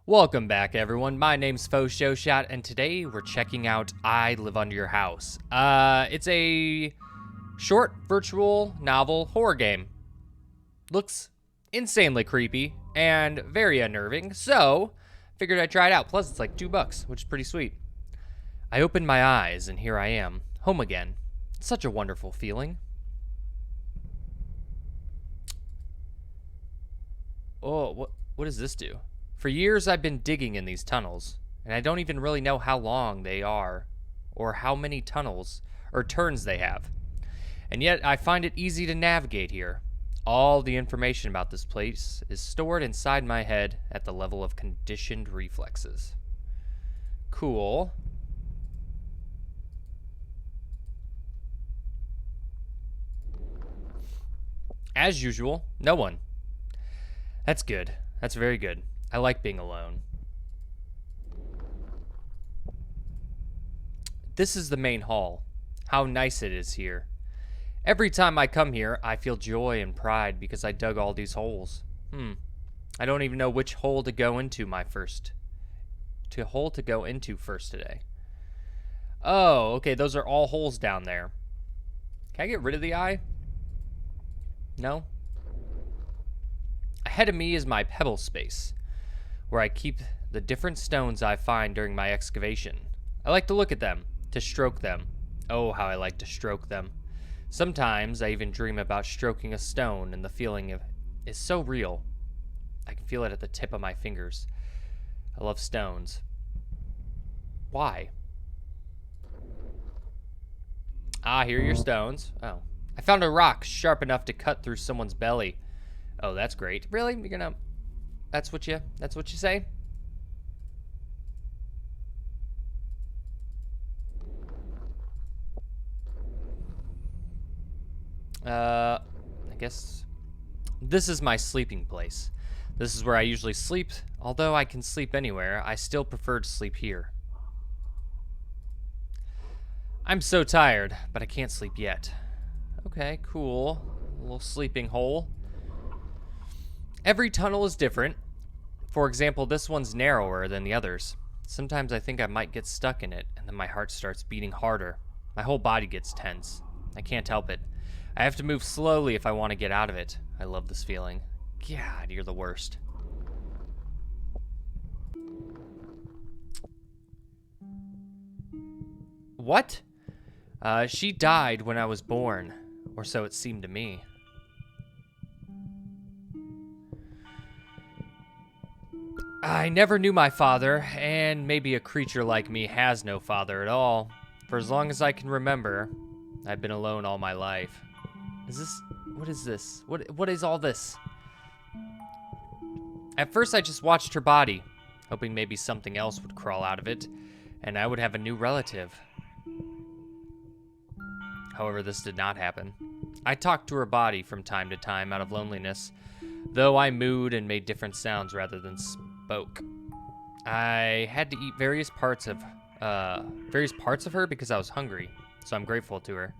Welcome back, everyone. My name's Faux Show Shot, and today we're checking out I Live Under Your House. It's a short virtual novel horror game. Looks insanely creepy and very unnerving, so figured I'd try it out. Plus, it's like $2, which is pretty sweet. I opened my eyes, and here I am, home again. Such a wonderful feeling. Oh, what does this do? For years, I've been digging in these tunnels, and I don't even really know how long they are, or how many tunnels or turns they have. And yet, I find it easy to navigate here. All the information about this place is stored inside my head at the level of conditioned reflexes. Cool. As usual, no one. That's good. That's very good. I like being alone. This is the main hall. How nice it is here. Every time I come here, I feel joy and pride because I dug all these holes. I don't even know which hole to go into first today. Oh, okay, those are all holes down there. Can I get rid of the eye? No? Ahead of me is my pebble space, where I keep the different stones I find during my excavation. I like to look at them, to stroke them. Oh, how I like to stroke them. Sometimes I even dream about stroking a stone, and the feeling is so real. I can feel it at the tip of my fingers. I love stones. Why? Ah, here are your stones. Oh. I found a rock sharp enough to cut through someone's belly. Oh, that's great. Really? You're gonna... That's what you say? I guess this is my sleeping place. This is where I usually sleep. Although I can sleep anywhere, I still prefer to sleep here. I'm so tired, but I can't sleep yet. Okay, cool. A little sleeping hole. Every tunnel is different. For example, this one's narrower than the others. Sometimes I think I might get stuck in it, and then my heart starts beating harder. My whole body gets tense. I can't help it. I have to move slowly if I want to get out of it. I love this feeling. God, you're the worst. What? She died when I was born, or so it seemed to me. I never knew my father, and maybe a creature like me has no father at all. For as long as I can remember, I've been alone all my life. What is this? What is all this? At first I just watched her body, hoping maybe something else would crawl out of it, and I would have a new relative. However, this did not happen. I talked to her body from time to time out of loneliness, though I mooed and made different sounds rather than spoke. I had to eat various parts of her because I was hungry, so I'm grateful to her.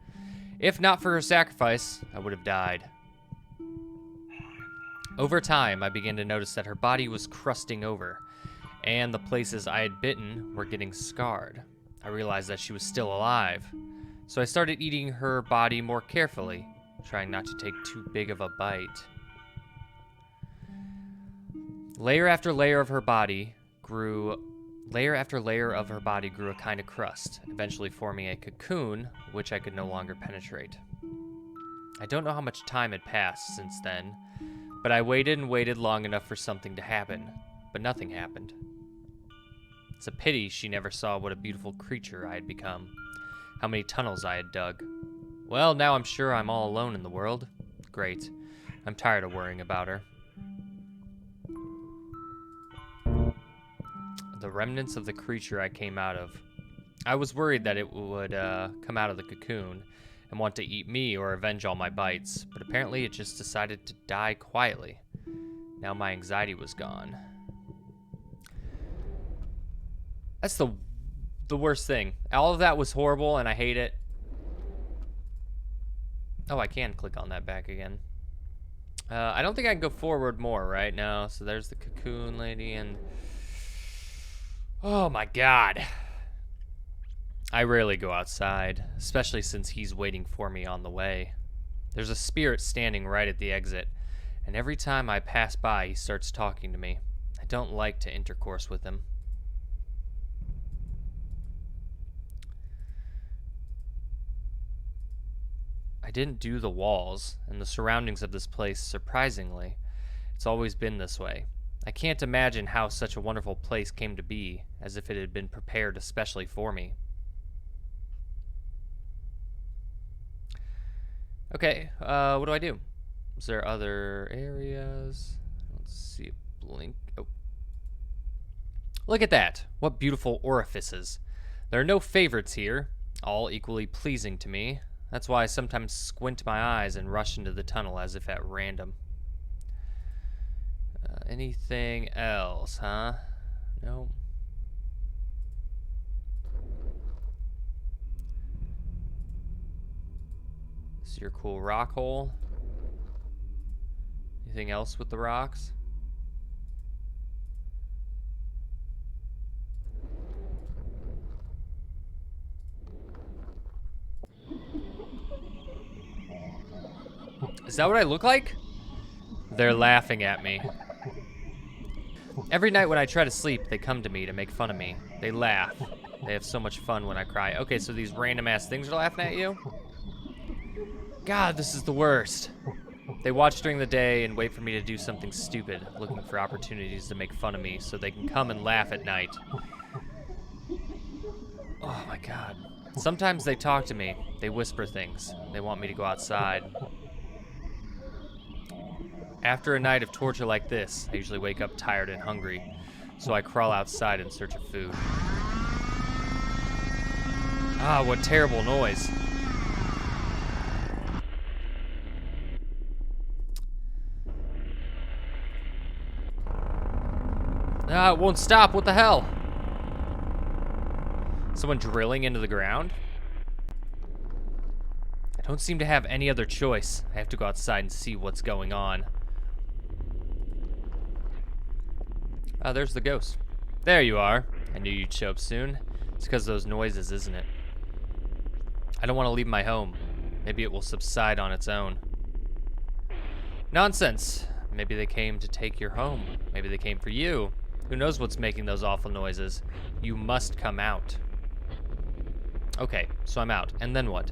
If not for her sacrifice, I would have died. Over time, I began to notice that her body was crusting over, and the places I had bitten were getting scarred. I realized that she was still alive, so I started eating her body more carefully, trying not to take too big of a bite. Layer after layer of her body grew a kind of crust, eventually forming a cocoon, which I could no longer penetrate. I don't know how much time had passed since then, but I waited and waited long enough for something to happen, but nothing happened. It's a pity she never saw what a beautiful creature I had become, how many tunnels I had dug. Well, now I'm sure I'm all alone in the world. Great. I'm tired of worrying about her. The remnants of the creature I came out of. I was worried that it would come out of the cocoon and want to eat me or avenge all my bites, but apparently it just decided to die quietly. Now my anxiety was gone. That's the worst thing. All of that was horrible and I hate it. Oh, I can click on that back again. I don't think I can go forward more right now. So there's the cocoon lady and Oh my god. I rarely go outside, especially since he's waiting for me on the way. There's a spirit standing right at the exit, and every time I pass by, he starts talking to me. I don't like to intercourse with him. I didn't do the walls, and the surroundings of this place, surprisingly. It's always been this way. I can't imagine how such a wonderful place came to be, as if it had been prepared especially for me. Okay, what do I do? Is there other areas? Let's see a blink. Oh. Look at that! What beautiful orifices. There are no favorites here, all equally pleasing to me. That's why I sometimes squint my eyes and rush into the tunnel as if at random. Anything else, huh? No. This is your cool rock hole. Anything else with the rocks? Is that what I look like? They're laughing at me. Every night when I try to sleep, they come to me to make fun of me. They laugh. They have so much fun when I cry. Okay, so these random ass things are laughing at you? God, this is the worst. They watch during the day and wait for me to do something stupid, looking for opportunities to make fun of me so they can come and laugh at night. Oh my god. Sometimes they talk to me. They whisper things. They want me to go outside. After a night of torture like this, I usually wake up tired and hungry, so I crawl outside in search of food. Ah, what terrible noise. Ah, it won't stop. What the hell? Someone drilling into the ground? I don't seem to have any other choice. I have to go outside and see what's going on. Ah, there's the ghost. There you are. I knew you'd show up soon. It's because of those noises, isn't it? I don't want to leave my home. Maybe it will subside on its own. Nonsense. Maybe they came to take your home. Maybe they came for you. Who knows what's making those awful noises? You must come out. Okay, so I'm out. And then what?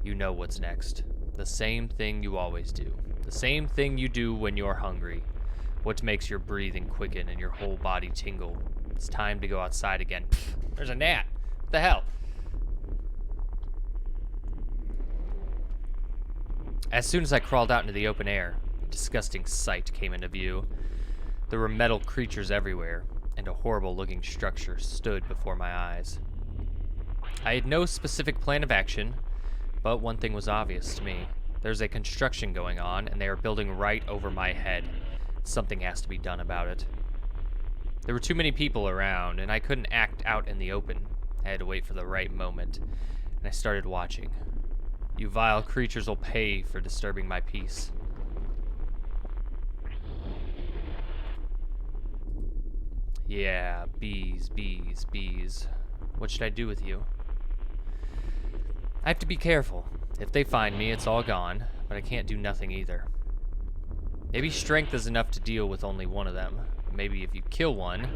You know what's next. The same thing you always do. The same thing you do when you're hungry. What makes your breathing quicken and your whole body tingle? It's time to go outside again. Pfft, there's a gnat. What the hell? As soon as I crawled out into the open air, a disgusting sight came into view. There were metal creatures everywhere, and a horrible-looking structure stood before my eyes. I had no specific plan of action, but one thing was obvious to me. There's a construction going on, and they are building right over my head. Something has to be done about it. There were too many people around, and I couldn't act out in the open. I had to wait for the right moment, and I started watching. You vile creatures will pay for disturbing my peace. Yeah, bees, bees, bees. What should I do with you? I have to be careful. If they find me, it's all gone, but I can't do nothing either. Maybe strength is enough to deal with only one of them. Maybe if you kill one,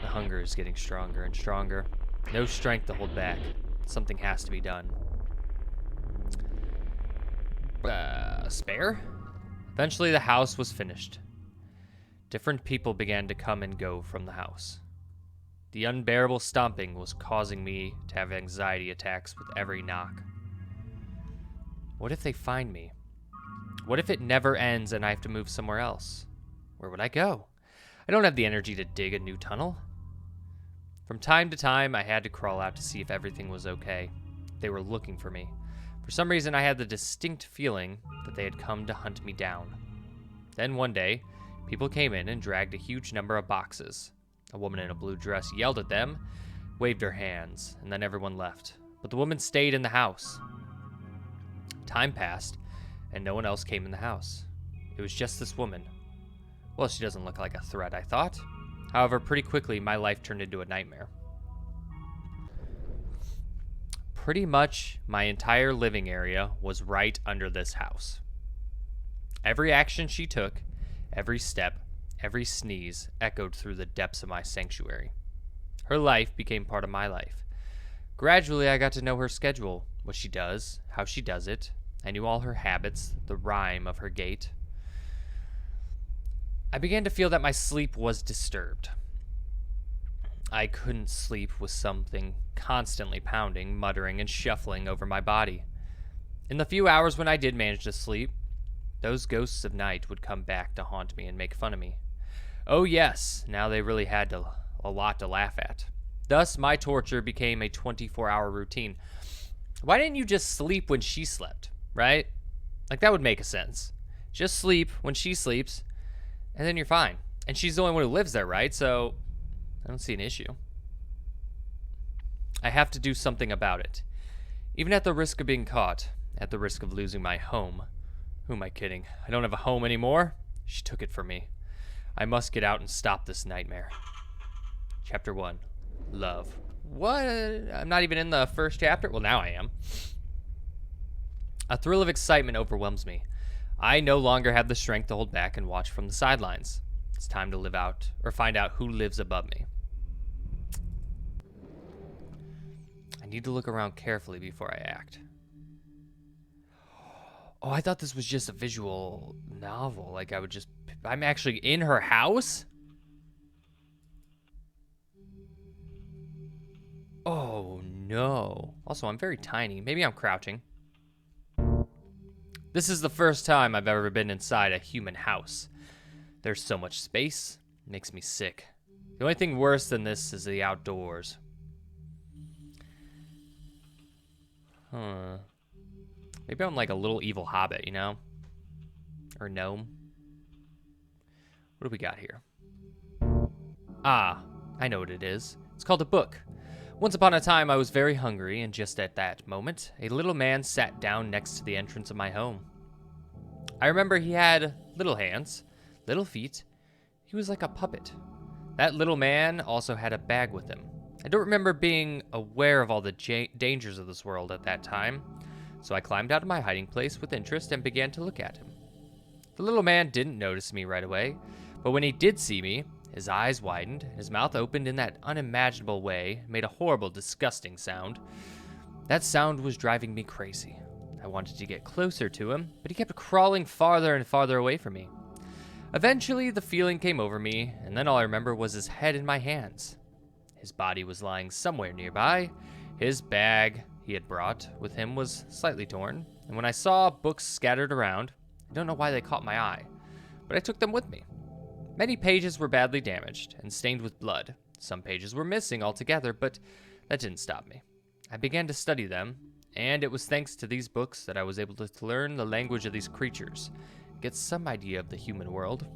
the hunger is getting stronger and stronger. No strength to hold back. Something has to be done. Spare? Eventually the house was finished. Different people began to come and go from the house. The unbearable stomping was causing me to have anxiety attacks with every knock. What if they find me? What if it never ends and I have to move somewhere else? Where would I go? I don't have the energy to dig a new tunnel. From time to time, I had to crawl out to see if everything was okay. They were looking for me. For some reason, I had the distinct feeling that they had come to hunt me down. Then one day, people came in and dragged a huge number of boxes. A woman in a blue dress yelled at them, waved her hands, and then everyone left. But the woman stayed in the house. Time passed, and no one else came in the house. It was just this woman. Well, she doesn't look like a threat, I thought. However, pretty quickly, my life turned into a nightmare. Pretty much my entire living area was right under this house. Every action she took, every step, every sneeze echoed through the depths of my sanctuary. Her life became part of my life. Gradually, I got to know her schedule, what she does, how she does it. I knew all her habits, the rhyme of her gait. I began to feel that my sleep was disturbed. I couldn't sleep with something constantly pounding, muttering, and shuffling over my body. In the few hours when I did manage to sleep, those ghosts of night would come back to haunt me and make fun of me. Oh yes, now they really had a lot to laugh at. Thus, my torture became a 24-hour routine. Why didn't you just sleep when she slept, right? Like, that would make a sense. Just sleep when she sleeps, and then you're fine. And she's the only one who lives there, right? So, I don't see an issue. I have to do something about it. Even at the risk of being caught, at the risk of losing my home. Who am I kidding? I don't have a home anymore. She took it from me. I must get out and stop this nightmare. Chapter 1. Love. What? I'm not even in the first chapter? Well, now I am. A thrill of excitement overwhelms me. I no longer have the strength to hold back and watch from the sidelines. It's time to live out, or find out who lives above me. I need to look around carefully before I act. Oh, I thought this was just a visual novel. Like, I'm actually in her house? Oh, no. Also, I'm very tiny. Maybe I'm crouching. This is the first time I've ever been inside a human house. There's so much space. It makes me sick. The only thing worse than this is the outdoors. Maybe I'm like a little evil hobbit, you know? Or gnome. What do we got here? Ah, I know what it is. It's called a book. Once upon a time, I was very hungry, and just at that moment, a little man sat down next to the entrance of my home. I remember he had little hands, little feet. He was like a puppet. That little man also had a bag with him. I don't remember being aware of all the dangers of this world at that time, so I climbed out of my hiding place with interest and began to look at him. The little man didn't notice me right away, but when he did see me, his eyes widened, his mouth opened in that unimaginable way, made a horrible, disgusting sound. That sound was driving me crazy. I wanted to get closer to him, but he kept crawling farther and farther away from me. Eventually, the feeling came over me, and then all I remember was his head in my hands. His body was lying somewhere nearby. His bag he had brought with him was slightly torn, and when I saw books scattered around, I don't know why they caught my eye, but I took them with me. Many pages were badly damaged and stained with blood. Some pages were missing altogether, but that didn't stop me. I began to study them, and it was thanks to these books that I was able to learn the language of these creatures, get some idea of the human world.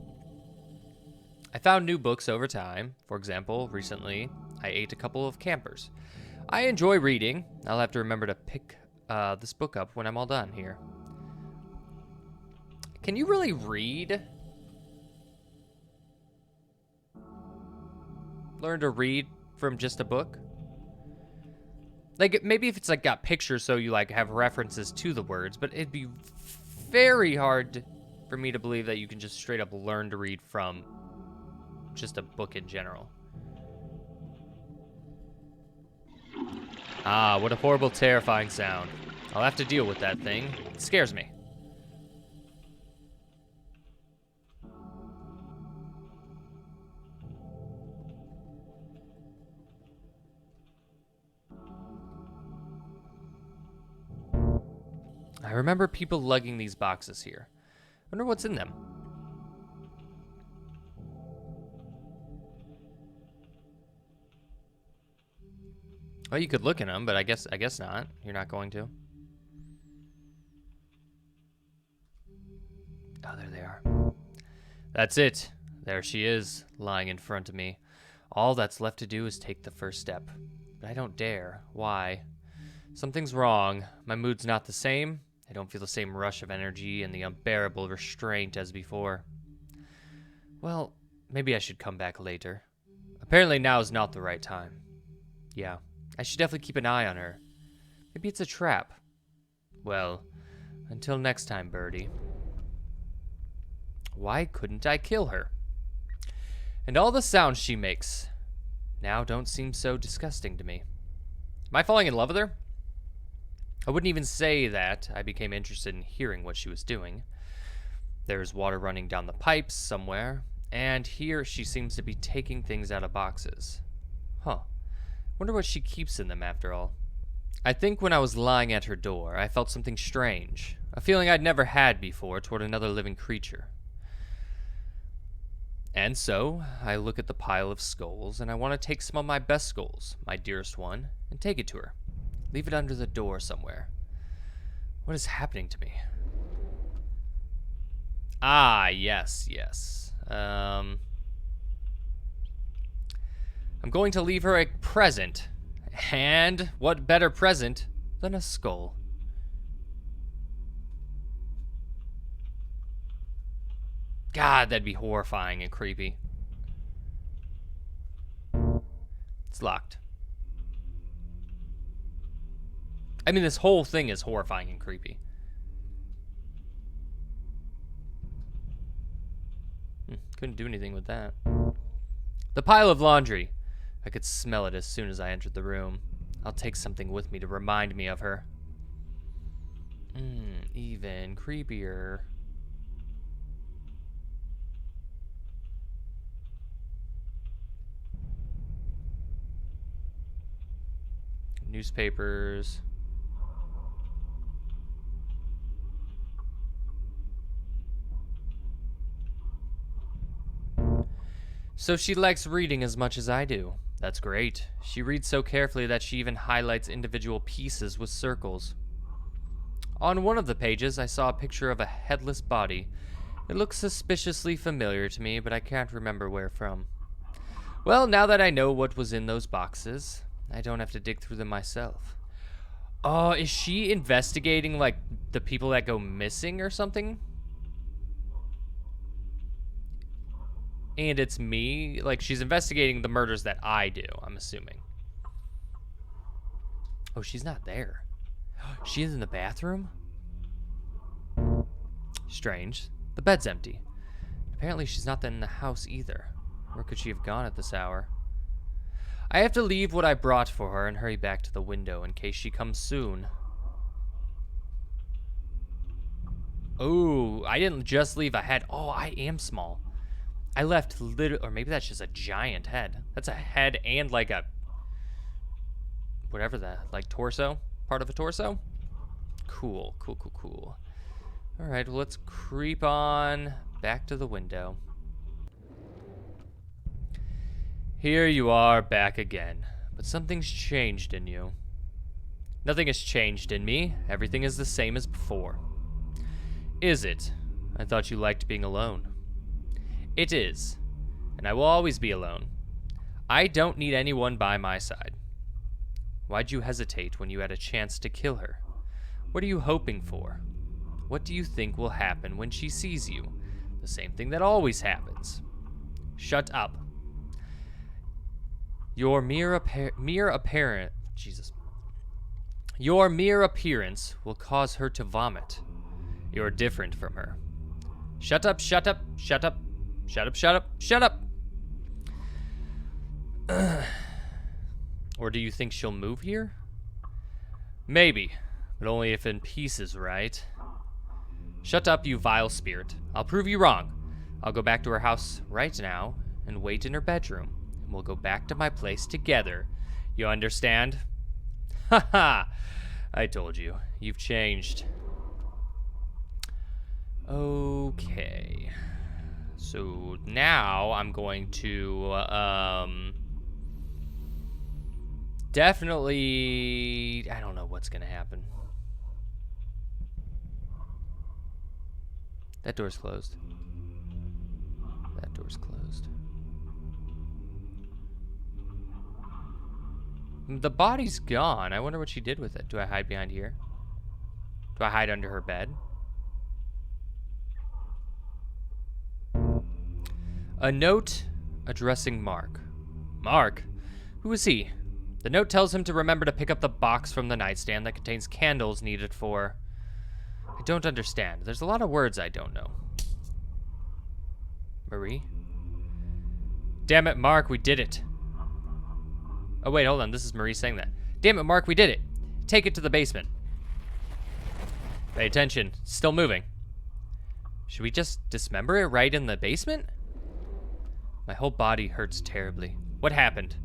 I found new books over time. For example, recently, I ate a couple of campers. I enjoy reading. I'll have to remember to pick this book up when I'm all done here. Can you really read? Learn to read from just a book? Like, maybe if it's like got pictures so you like have references to the words, but it'd be very hard for me to believe that you can just straight up learn to read from just a book in general. Ah, what a horrible, terrifying sound. I'll have to deal with that thing. It scares me. I remember people lugging these boxes here. I wonder what's in them. Well, you could look in them, but I guess not. You're not going to. Oh, there they are. That's it. There she is, lying in front of me. All that's left to do is take the first step. But I don't dare. Why? Something's wrong. My mood's not the same. I don't feel the same rush of energy and the unbearable restraint as before. Well, maybe I should come back later. Apparently now is not the right time. Yeah, I should definitely keep an eye on her. Maybe it's a trap. Well, until next time, Birdie. Why couldn't I kill her? And all the sounds she makes now don't seem so disgusting to me. Am I falling in love with her? I wouldn't even say that. I became interested in hearing what she was doing. There's water running down the pipes somewhere, and here she seems to be taking things out of boxes. Huh. Wonder what she keeps in them after all. I think when I was lying at her door, I felt something strange, a feeling I'd never had before toward another living creature. And so, I look at the pile of skulls, and I want to take some of my best skulls, my dearest one, and take it to her. Leave it under the door somewhere. What is happening to me? Ah, yes. I'm going to leave her a present. And what better present than a skull? God, that'd be horrifying and creepy. It's locked. I mean, this whole thing is horrifying and creepy. Couldn't do anything with that. The pile of laundry. I could smell it as soon as I entered the room. I'll take something with me to remind me of her. Even creepier. Newspapers. So she likes reading as much as I do. That's great. She reads so carefully that she even highlights individual pieces with circles. On one of the pages, I saw a picture of a headless body. It looks suspiciously familiar to me, but I can't remember where from. Well, now that I know what was in those boxes, I don't have to dig through them myself. Oh, is she investigating, like, the people that go missing or something? And it's me? Like, she's investigating the murders that I do, I'm assuming. Oh, she's not there. She is in the bathroom? Strange. The bed's empty. Apparently she's not in the house either. Where could she have gone at this hour? I have to leave what I brought for her and hurry back to the window in case she comes soon. Oh, I didn't just leave a head. Oh, I am small. I left or maybe that's just a giant head. That's a head and like a, whatever that, like torso, part of a torso. Cool. All right, well, let's creep on back to the window. Here you are back again, but something's changed in you. Nothing has changed in me. Everything is the same as before. Is it? I thought you liked being alone. It is, and I will always be alone. I don't need anyone by my side. Why'd you hesitate when you had a chance to kill her? What are you hoping for? What do you think will happen when she sees you? The same thing that always happens. Shut up. Your mere appearance will cause her to vomit. You're different from her. Shut up. Or do you think she'll move here? Maybe, but only if in pieces, right? Shut up, you vile spirit. I'll prove you wrong. I'll go back to her house right now and wait in her bedroom, and we'll go back to my place together. You understand? Haha! I told you. You've changed. Okay. So now I'm going to definitely, I don't know what's gonna happen. That door's closed. That door's closed. The body's gone. I wonder what she did with it. Do I hide behind here? Do I hide under her bed? A note addressing Mark. Mark? Who is he? The note tells him to remember to pick up the box from the nightstand that contains candles needed for... I don't understand. There's a lot of words I don't know. Marie? Damn it, Mark, we did it. Oh, wait, hold on. This is Marie saying that. Damn it, Mark, we did it. Take it to the basement. Pay attention. It's still moving. Should we just dismember it right in the basement? My whole body hurts terribly. What happened?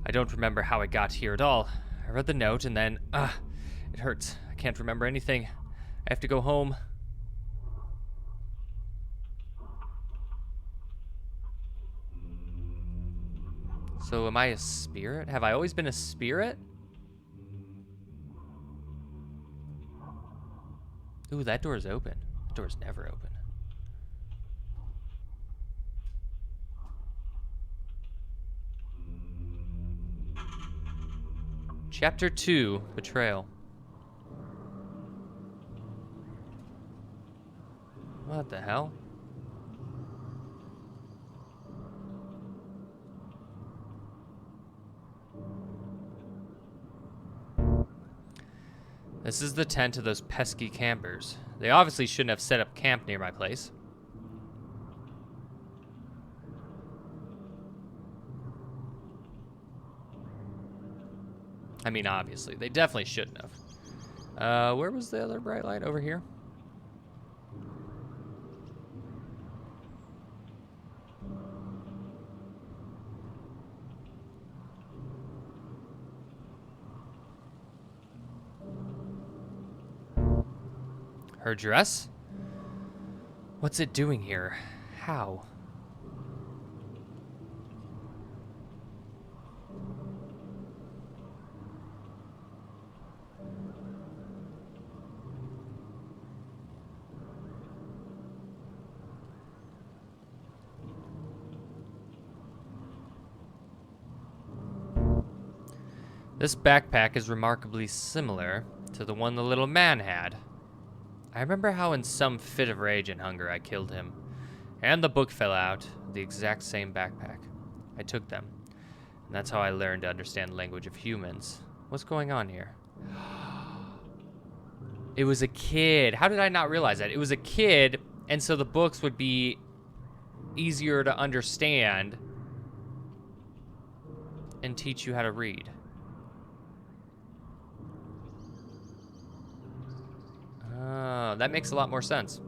I don't remember how I got here at all. I read the note and then, it hurts. I can't remember anything. I have to go home. So am I a spirit? Have I always been a spirit? Ooh, that door's open. That door's never open. Chapter 2, Betrayal. What the hell? This is the tent of those pesky campers. They obviously shouldn't have set up camp near my place. I mean, obviously. They definitely shouldn't have. Where was the other bright light? Over here? Her dress? What's it doing here? How? This backpack is remarkably similar to the one the little man had. I remember how in some fit of rage and hunger I killed him, and the book fell out, the exact same backpack. I took them, and that's how I learned to understand the language of humans. What's going on here? It was a kid. How did I not realize that? It was a kid, and so the books would be easier to understand and teach you how to read. Oh, that makes a lot more sense.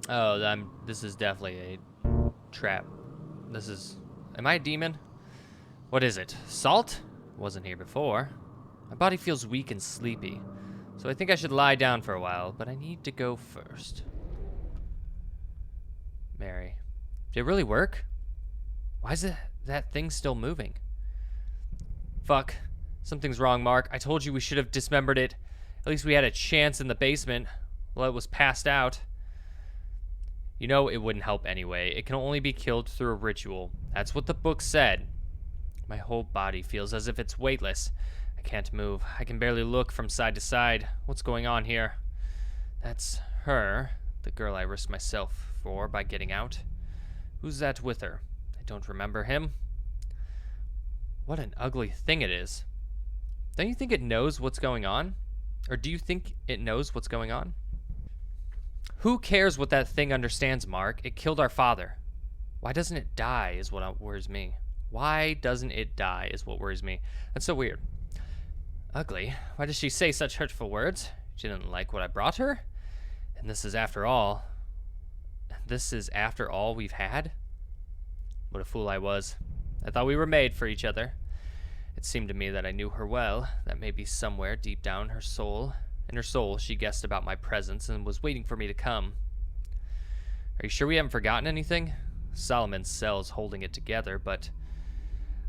Oh, this is definitely a trap. This is... Am I a demon? What is it? Salt? Wasn't here before. My body feels weak and sleepy. So I think I should lie down for a while, but I need to go first. Mary. Did it really work? Why is that thing still moving? Fuck. Something's wrong, Mark. I told you we should have dismembered it. At least we had a chance in the basement while it was passed out. You know it wouldn't help anyway. It can only be killed through a ritual. That's what the book said. My whole body feels as if it's weightless. I can't move. I can barely look from side to side. What's going on here? That's her, the girl I risked myself for by getting out. Who's that with her? I don't remember him. What an ugly thing it is. Don't you think it knows what's going on? Or do you think it knows what's going on? Who cares what that thing understands, Mark? It killed our father. Why doesn't it die is what worries me. Why doesn't it die is what worries me. That's so weird. Ugly? Why does she say such hurtful words? She didn't like what I brought her? And this is after all we've had? What a fool I was. I thought we were made for each other. It seemed to me that I knew her well, that maybe somewhere deep down in her soul she guessed about my presence and was waiting for me to come. Are you sure we haven't forgotten anything? Solomon's cell's holding it together, but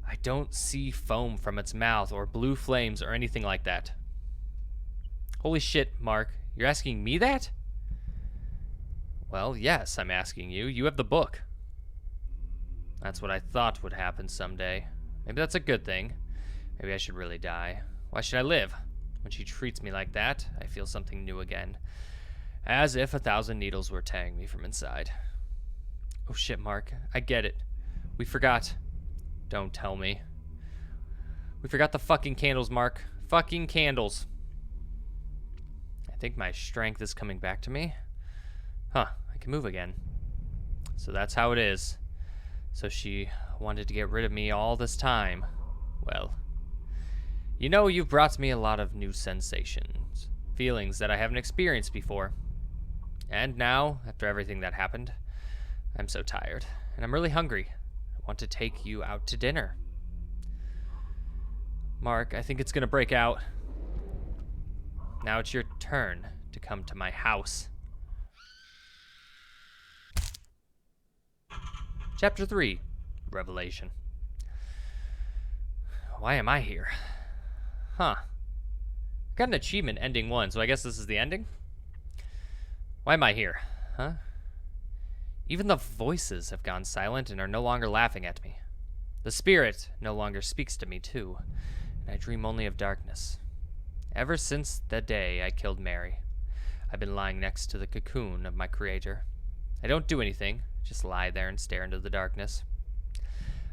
I don't see foam from its mouth or blue flames or anything like that. Holy shit, Mark. You're asking me that? Well, yes, I'm asking you. You have the book. That's what I thought would happen someday. Maybe that's a good thing. Maybe I should really die. Why should I live? When she treats me like that, I feel something new again. As if 1,000 needles were tearing me from inside. Oh shit, Mark. I get it. We forgot. Don't tell me. We forgot the fucking candles, Mark. Fucking candles. I think my strength is coming back to me. Huh, I can move again. So that's how it is. So she wanted to get rid of me all this time. Well, you know, you've brought me a lot of new sensations, feelings that I haven't experienced before. And now, after everything that happened, I'm so tired, and I'm really hungry. I want to take you out to dinner. Mark, I think it's gonna break out. Now it's your turn to come to my house. Chapter 3, Revelation. Why am I here? Huh. Got an achievement ending 1, so I guess this is the ending? Why am I here? Huh? Even the voices have gone silent and are no longer laughing at me. The spirit no longer speaks to me, too, and I dream only of darkness. Ever since the day I killed Mary, I've been lying next to the cocoon of my creator. I don't do anything, just lie there and stare into the darkness.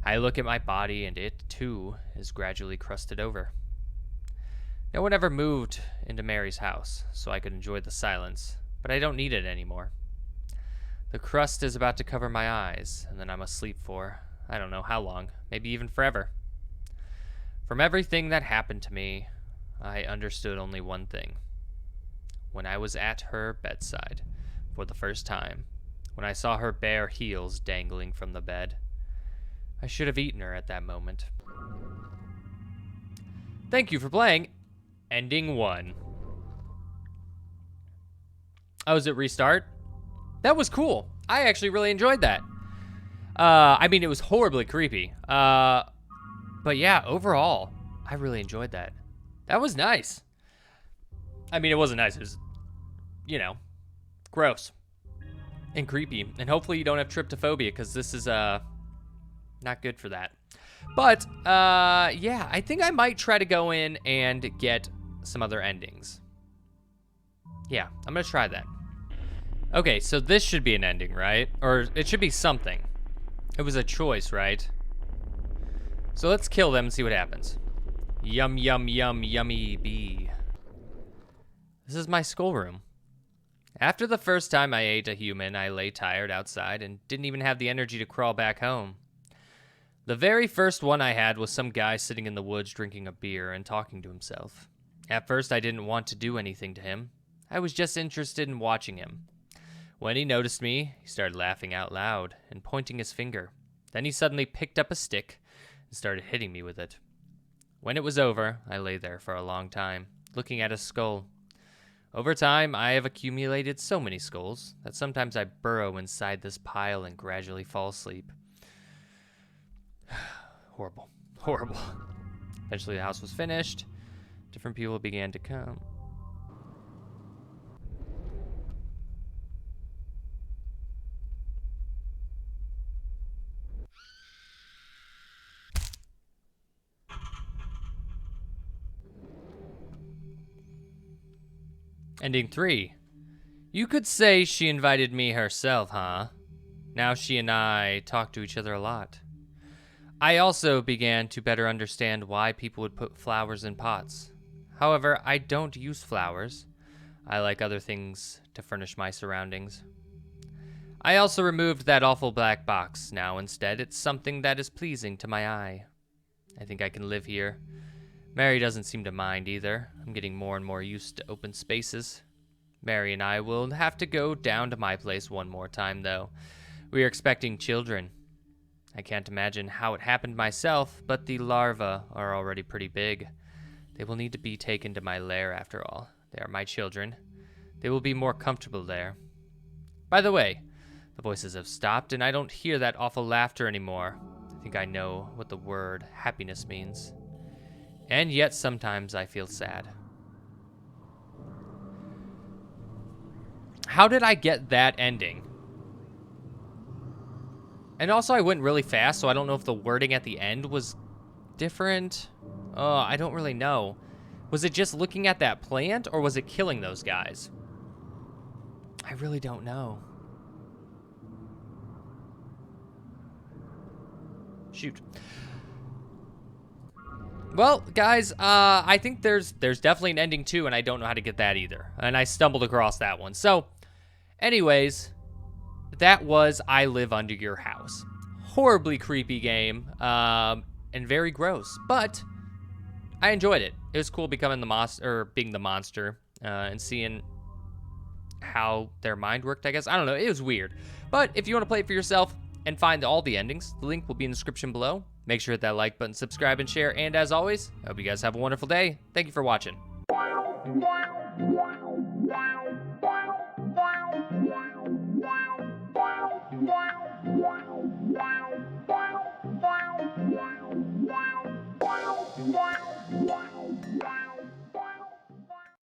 I look at my body, and it, too, is gradually crusted over. No one ever moved into Mary's house, so I could enjoy the silence, but I don't need it anymore. The crust is about to cover my eyes, and then I'm asleep for, I don't know how long, maybe even forever. From everything that happened to me, I understood only one thing. When I was at her bedside, for the first time, when I saw her bare heels dangling from the bed, I should have eaten her at that moment. Thank you for playing Ending 1. Oh, is it restart? That was cool. I actually really enjoyed that. I mean, it was horribly creepy. But yeah, overall, I really enjoyed that. That was nice. I mean, it wasn't nice. It was, you know, gross and creepy. And hopefully you don't have tryptophobia, because this is not good for that. But yeah, I think I might try to go in and get some other endings. Yeah, I'm gonna try that. Okay, so this should be an ending, right? Or it should be something. It was a choice, right? So let's kill them and see what happens. Yum, yum, yum, yummy bee. This is my schoolroom. After the first time I ate a human, I lay tired outside and didn't even have the energy to crawl back home. The very first one I had was some guy sitting in the woods drinking a beer and talking to himself. At first, I didn't want to do anything to him. I was just interested in watching him. When he noticed me, he started laughing out loud and pointing his finger. Then he suddenly picked up a stick and started hitting me with it. When it was over, I lay there for a long time, looking at his skull. Over time, I have accumulated so many skulls that sometimes I burrow inside this pile and gradually fall asleep. Horrible. Horrible. Eventually, the house was finished. Different people began to come. Ending 3. You could say she invited me herself, huh? Now she and I talk to each other a lot. I also began to better understand why people would put flowers in pots. However, I don't use flowers. I like other things to furnish my surroundings. I also removed that awful black box. Now instead, it's something that is pleasing to my eye. I think I can live here. Mary doesn't seem to mind either. I'm getting more and more used to open spaces. Mary and I will have to go down to my place one more time, though. We are expecting children. I can't imagine how it happened myself, but the larvae are already pretty big. They will need to be taken to my lair after all. They are my children. They will be more comfortable there. By the way, the voices have stopped and I don't hear that awful laughter anymore. I think I know what the word happiness means. And yet sometimes I feel sad. How did I get that ending? And also I went really fast, so I don't know if the wording at the end was different? Oh, I don't really know. Was it just looking at that plant, or was it killing those guys? I really don't know. Shoot. Well, guys, I think there's definitely an ending too, and I don't know how to get that either. And I stumbled across that one. So, anyways, that was I Live Under Your House. Horribly creepy game, and very gross, but I enjoyed it. It was cool becoming the monster, or being the monster, and seeing how their mind worked, I guess. I don't know. It was weird. But if you want to play it for yourself and find all the endings, the link will be in the description below. Make sure to hit that like button, subscribe, and share. And as always, I hope you guys have a wonderful day. Thank you for watching.